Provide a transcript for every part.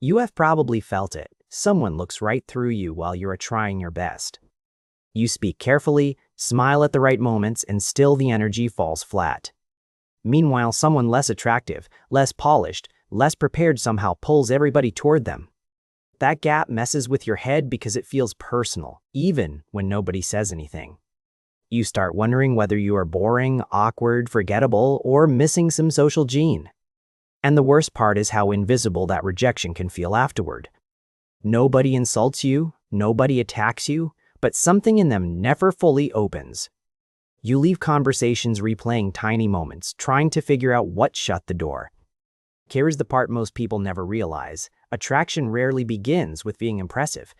You have probably felt it. Someone looks right through you while you're trying your best. You speak carefully, smile at the right moments, and still the energy falls flat. Meanwhile, someone less attractive, less polished, less prepared somehow pulls everybody toward them. That gap messes with your head because it feels personal, even when nobody says anything. You start wondering whether you are boring, awkward, forgettable, or missing some social gene. And the worst part is how invisible that rejection can feel afterward. Nobody insults you, nobody attacks you, but something in them never fully opens. You leave conversations replaying tiny moments, trying to figure out what shut the door. Here's the part most people never realize. Attraction rarely begins with being impressive.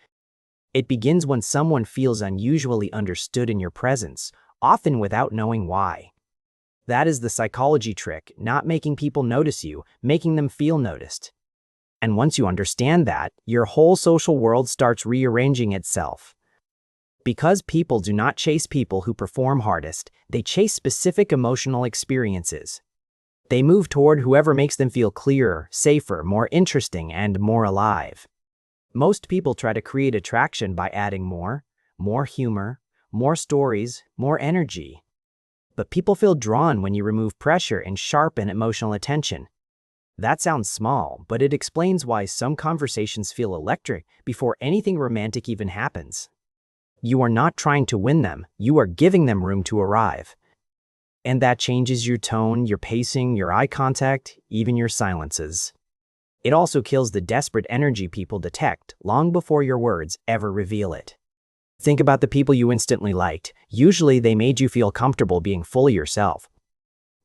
It begins when someone feels unusually understood in your presence, often without knowing why. That is the psychology trick, not making people notice you, making them feel noticed. And once you understand that, your whole social world starts rearranging itself. Because people do not chase people who perform hardest, they chase specific emotional experiences. They move toward whoever makes them feel clearer, safer, more interesting, and more alive. Most people try to create attraction by adding more humor, more stories, more energy. But people feel drawn when you remove pressure and sharpen emotional attention. That sounds small, but it explains why some conversations feel electric before anything romantic even happens. You are not trying to win them, you are giving them room to arrive. And that changes your tone, your pacing, your eye contact, even your silences. It also kills the desperate energy people detect long before your words ever reveal it. Think about the people you instantly liked. Usually they made you feel comfortable being fully yourself.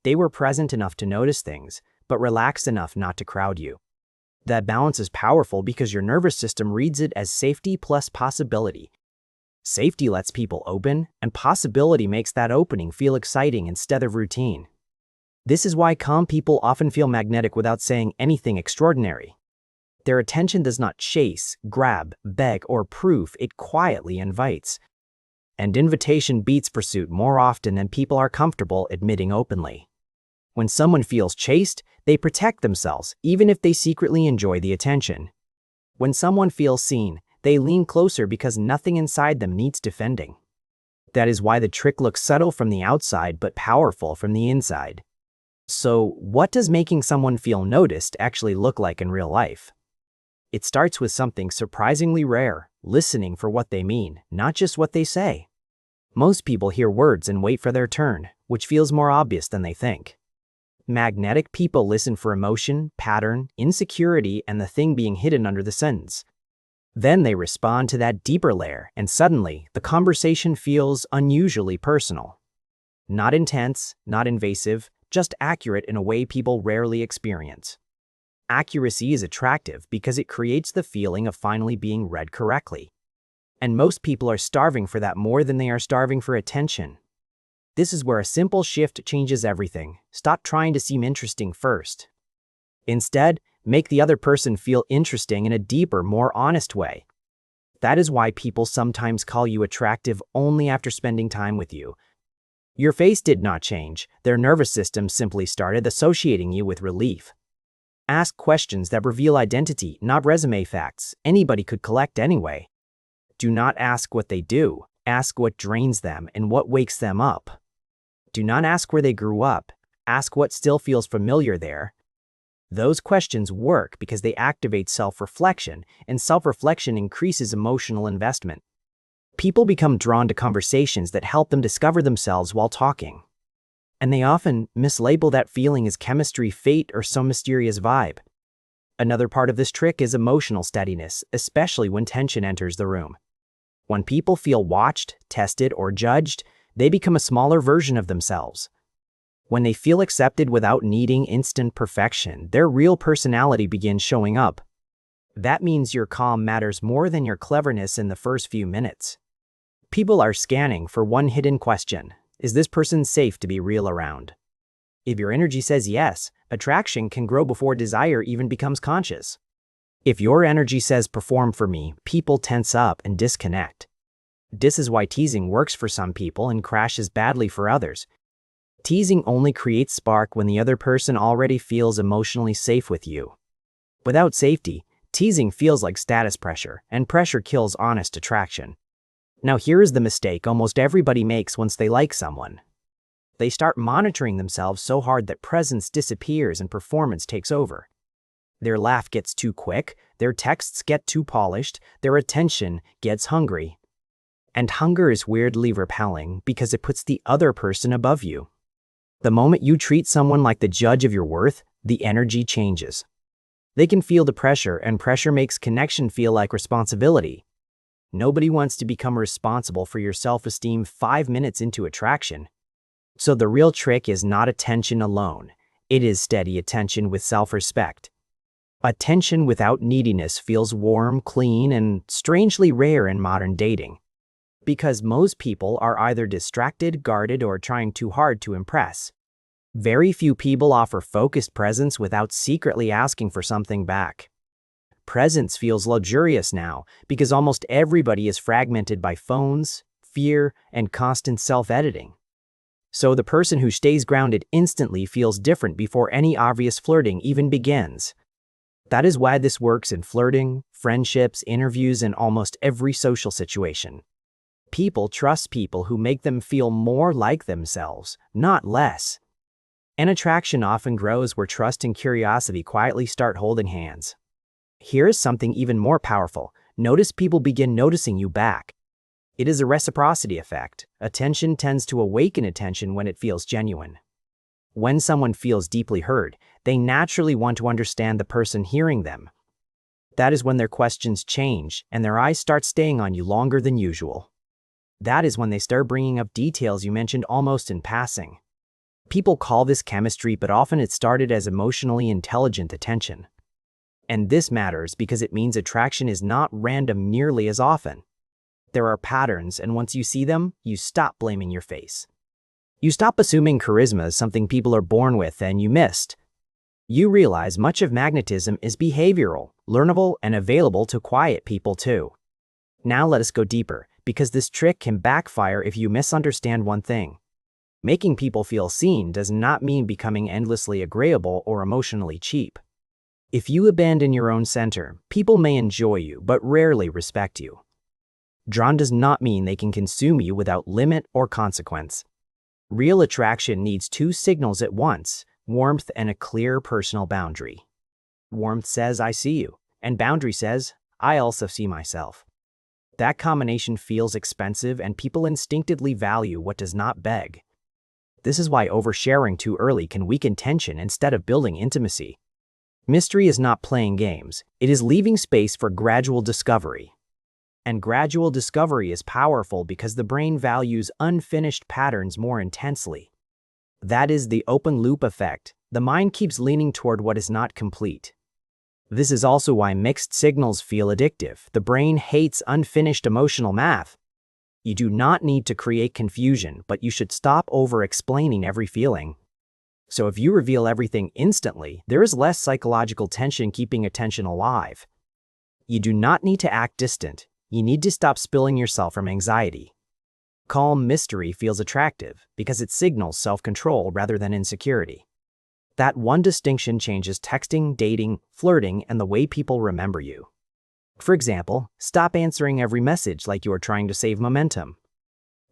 They were present enough to notice things, but relaxed enough not to crowd you. That balance is powerful because your nervous system reads it as safety plus possibility. Safety lets people open, and possibility makes that opening feel exciting instead of routine. This is why calm people often feel magnetic without saying anything extraordinary. Their attention does not chase, grab, beg, or prove, it quietly invites. And invitation beats pursuit more often than people are comfortable admitting openly. When someone feels chased, they protect themselves, even if they secretly enjoy the attention. When someone feels seen, they lean closer because nothing inside them needs defending. That is why the trick looks subtle from the outside but powerful from the inside. So, what does making someone feel noticed actually look like in real life? It starts with something surprisingly rare, listening for what they mean, not just what they say. Most people hear words and wait for their turn, which feels more obvious than they think. Magnetic people listen for emotion, pattern, insecurity, and the thing being hidden under the sentence. Then they respond to that deeper layer, and suddenly, the conversation feels unusually personal. Not intense, not invasive, just accurate in a way people rarely experience. Accuracy is attractive because it creates the feeling of finally being read correctly. And most people are starving for that more than they are starving for attention. This is where a simple shift changes everything. Stop trying to seem interesting first. Instead, make the other person feel interesting in a deeper, more honest way. That is why people sometimes call you attractive only after spending time with you. Your face did not change, their nervous system simply started associating you with relief. Ask questions that reveal identity, not resume facts. Anybody could collect anyway. Do not ask what they do, ask what drains them and what wakes them up. Do not ask where they grew up, ask what still feels familiar there. Those questions work because they activate self-reflection, and self-reflection increases emotional investment. People become drawn to conversations that help them discover themselves while talking. And they often mislabel that feeling as chemistry, fate, or some mysterious vibe. Another part of this trick is emotional steadiness, especially when tension enters the room. When people feel watched, tested, or judged, they become a smaller version of themselves. When they feel accepted without needing instant perfection, their real personality begins showing up. That means your calm matters more than your cleverness in the first few minutes. People are scanning for one hidden question. Is this person safe to be real around? If your energy says yes, attraction can grow before desire even becomes conscious. If your energy says perform for me, people tense up and disconnect. This is why teasing works for some people and crashes badly for others. Teasing only creates spark when the other person already feels emotionally safe with you. Without safety, Teasing feels like status pressure, and pressure kills honest attraction. Now here is the mistake almost everybody makes once they like someone. They start monitoring themselves so hard that presence disappears and performance takes over. Their laugh gets too quick, their texts get too polished, their attention gets hungry. And hunger is weirdly repelling because it puts the other person above you. The moment you treat someone like the judge of your worth, the energy changes. They can feel the pressure, and pressure makes connection feel like responsibility. Nobody wants to become responsible for your self-esteem 5 minutes into attraction. So the real trick is not attention alone. It is steady attention with self-respect. Attention without neediness feels warm, clean, and strangely rare in modern dating. Because most people are either distracted, guarded, or trying too hard to impress. Very few people offer focused presence without secretly asking for something back. Presence feels luxurious now because almost everybody is fragmented by phones, fear, and constant self-editing. So the person who stays grounded instantly feels different before any obvious flirting even begins. That is why this works in flirting, friendships, interviews, and almost every social situation. People trust people who make them feel more like themselves, not less. An attraction often grows where trust and curiosity quietly start holding hands. Here is something even more powerful. Notice people begin noticing you back. It is a reciprocity effect. Attention tends to awaken attention when it feels genuine. When someone feels deeply heard, they naturally want to understand the person hearing them. That is when their questions change and their eyes start staying on you longer than usual. That is when they start bringing up details you mentioned almost in passing. People call this chemistry, but often it started as emotionally intelligent attention. And this matters because it means attraction is not random nearly as often. There are patterns, and once you see them, you stop blaming your face. You stop assuming charisma is something people are born with and you missed. You realize much of magnetism is behavioral, learnable, and available to quiet people too. Now let us go deeper, because this trick can backfire if you misunderstand one thing. Making people feel seen does not mean becoming endlessly agreeable or emotionally cheap. If you abandon your own center, people may enjoy you but rarely respect you. Drawn does not mean they can consume you without limit or consequence. Real attraction needs two signals at once: warmth and a clear personal boundary. Warmth says, "I see you," and boundary says, "I also see myself." That combination feels expensive, and people instinctively value what does not beg. This is why oversharing too early can weaken tension instead of building intimacy. Mystery is not playing games, it is leaving space for gradual discovery. And gradual discovery is powerful because the brain values unfinished patterns more intensely. That is the open loop effect. The mind keeps leaning toward what is not complete. This is also why mixed signals feel addictive. The brain hates unfinished emotional math. You do not need to create confusion, but you should stop over-explaining every feeling. So if you reveal everything instantly, there is less psychological tension keeping attention alive. You do not need to act distant. You need to stop spilling yourself from anxiety. Calm mystery feels attractive because it signals self-control rather than insecurity. That one distinction changes texting, dating, flirting, and the way people remember you. For example, stop answering every message like you are trying to save momentum.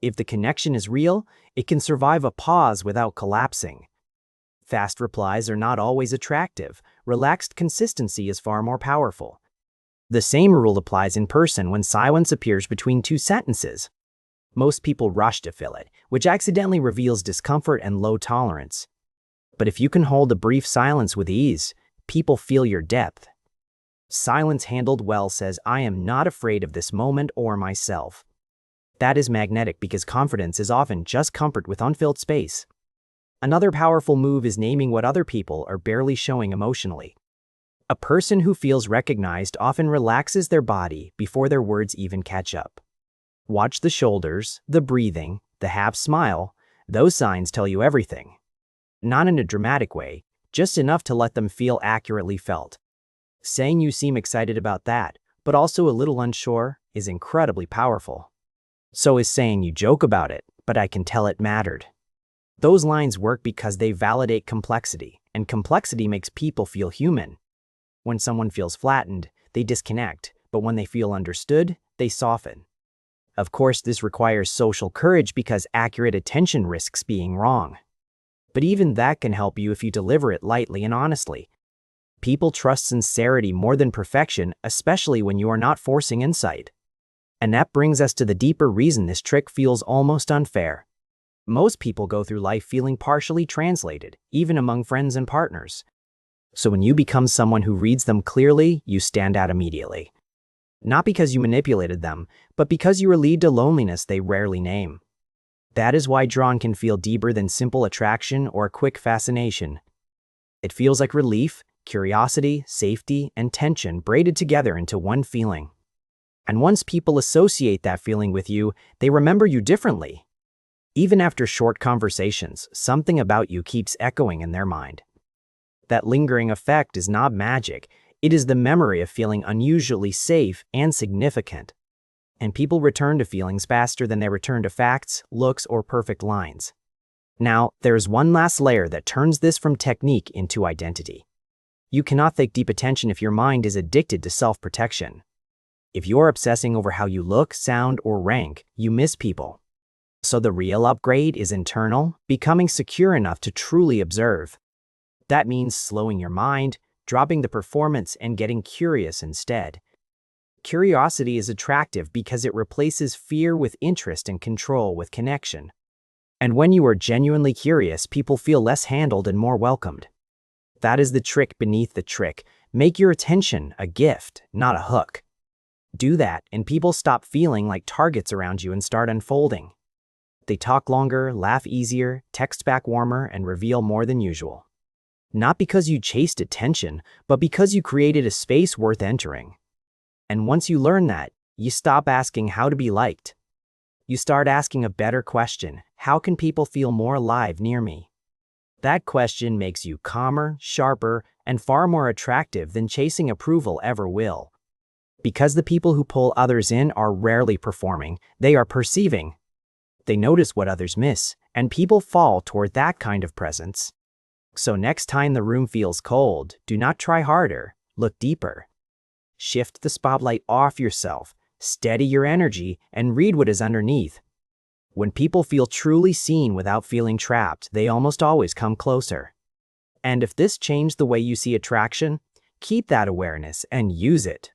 If the connection is real, it can survive a pause without collapsing. Fast replies are not always attractive. Relaxed consistency is far more powerful. The same rule applies in person when silence appears between two sentences. Most people rush to fill it, which accidentally reveals discomfort and low tolerance. But if you can hold a brief silence with ease, people feel your depth. Silence handled well says, "I am not afraid of this moment or myself." That is magnetic because confidence is often just comfort with unfilled space. Another powerful move is naming what other people are barely showing emotionally. A person who feels recognized often relaxes their body before their words even catch up. Watch the shoulders, the breathing, the half smile. Those signs tell you everything. Not in a dramatic way, just enough to let them feel accurately felt. Saying you seem excited about that, but also a little unsure, is incredibly powerful. So is saying you joke about it, but I can tell it mattered. Those lines work because they validate complexity, and complexity makes people feel human. When someone feels flattened, they disconnect, but when they feel understood, they soften. Of course, this requires social courage because accurate attention risks being wrong. But even that can help you if you deliver it lightly and honestly. People trust sincerity more than perfection, especially when you are not forcing insight. And that brings us to the deeper reason this trick feels almost unfair. Most people go through life feeling partially translated, even among friends and partners. So when you become someone who reads them clearly, you stand out immediately. Not because you manipulated them, but because you relieved a loneliness they rarely name. That is why drawn can feel deeper than simple attraction or quick fascination. It feels like relief, curiosity, safety, and tension braided together into one feeling. And once people associate that feeling with you, they remember you differently. Even after short conversations, something about you keeps echoing in their mind. That lingering effect is not magic. It is the memory of feeling unusually safe and significant. And people return to feelings faster than they return to facts, looks, or perfect lines. Now, there's one last layer that turns this from technique into identity. You cannot fake deep attention if your mind is addicted to self-protection. If you're obsessing over how you look, sound, or rank, you miss people. So the real upgrade is internal, becoming secure enough to truly observe. That means slowing your mind, dropping the performance, and getting curious instead. Curiosity is attractive because it replaces fear with interest and control with connection. And when you are genuinely curious, people feel less handled and more welcomed. That is the trick beneath the trick. Make your attention a gift, not a hook. Do that, and people stop feeling like targets around you and start unfolding. They talk longer, laugh easier, text back warmer, and reveal more than usual. Not because you chased attention, but because you created a space worth entering. And once you learn that, you stop asking how to be liked. You start asking a better question: how can people feel more alive near me? That question makes you calmer, sharper, and far more attractive than chasing approval ever will. Because the people who pull others in are rarely performing, they are perceiving. They notice what others miss, and people fall toward that kind of presence. So next time the room feels cold, do not try harder, look deeper. Shift the spotlight off yourself, steady your energy, and read what is underneath. When people feel truly seen without feeling trapped, they almost always come closer. And if this changed the way you see attraction, keep that awareness and use it.